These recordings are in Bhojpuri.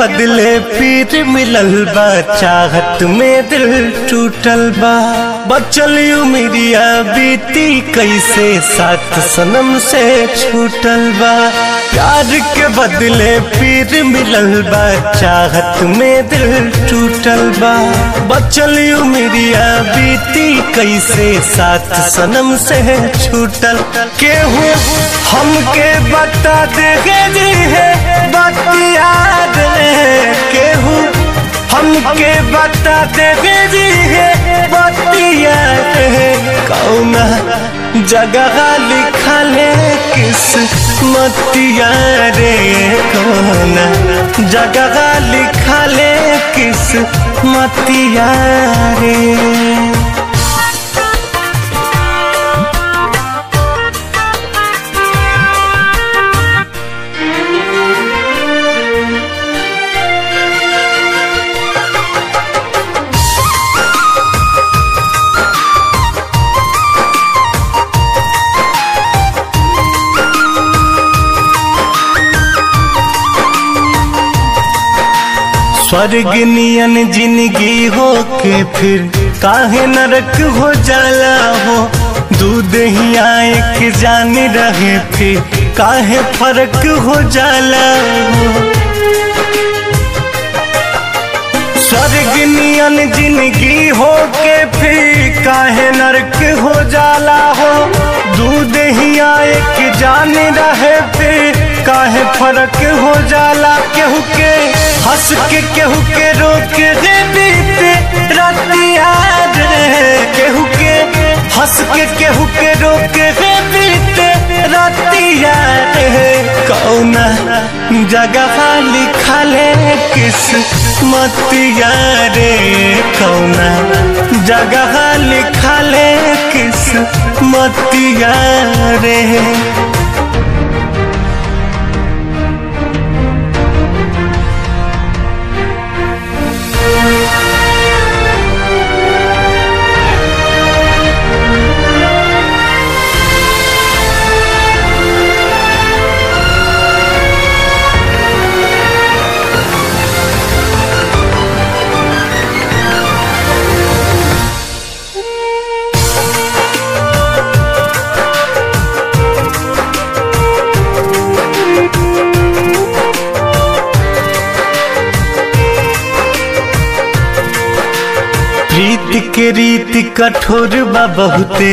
बदले पीर मिलल बा, चाहत में दिल टूटल बा। बचल उमिरिया बीती कैसे साथ सनम से छूटल बा। प्यार के बदले पीर मिलल बा, चाहत में दिल टूटल बा। बचल उमिरिया बीती कैसे साथ सनम से छूटल। केहू हमके बता देगे जी है बतिया दे, केहू हमके बता देगे जी है बतिया दे। कौना जगह लिखल है किस्मतिया रे, कौना जगह लिखल है किस्मतिया रे। स्वर्ग नियन जिंदगी हो के फिर काहे नरक हो जाला हो। दूध ही आए के जान रहे फिर काहे फर्क हो जाला हो। स्वर्ग नियन जिंदगी हो के फिर काहे नरक हो जाला हो। दूध ही आए के जान रहे फिर काहे फर्क हो जाला। केहू के हंस के केहू के रोक दे बीते रतिया रे, केहू के हंस के केहू के रोक दे बीते रतिया रे। कौना जगह लिखल है किस्मतिया रे, कौना जगह लिखल है किस्मतिया रे। प्रीत के रीत कठोर बा बहुते,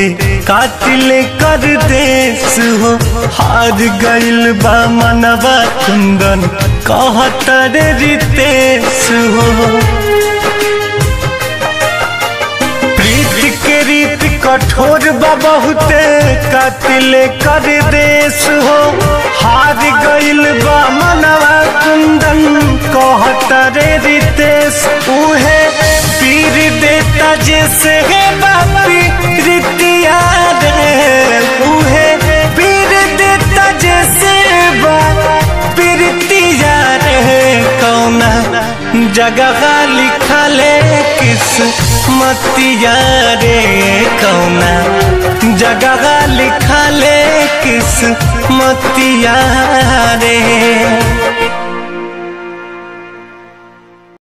कातिल कर देश हो। हार गइल बा मनवा कुंदन कहतर रितेश हो। प्रीत के रीत कठोर बा बहुते, कातिल कर देश हो। हार गइल बा मनवा कुंदन कहतर रितेश। उहे पीर देता जैसे है बापी रितिया रे, उहे पीर देता जैसे बापी रितिया रे। कौना जगह लिखल है किस्मतिया रे, कौना जगह लिखल है किस्मतिया रे।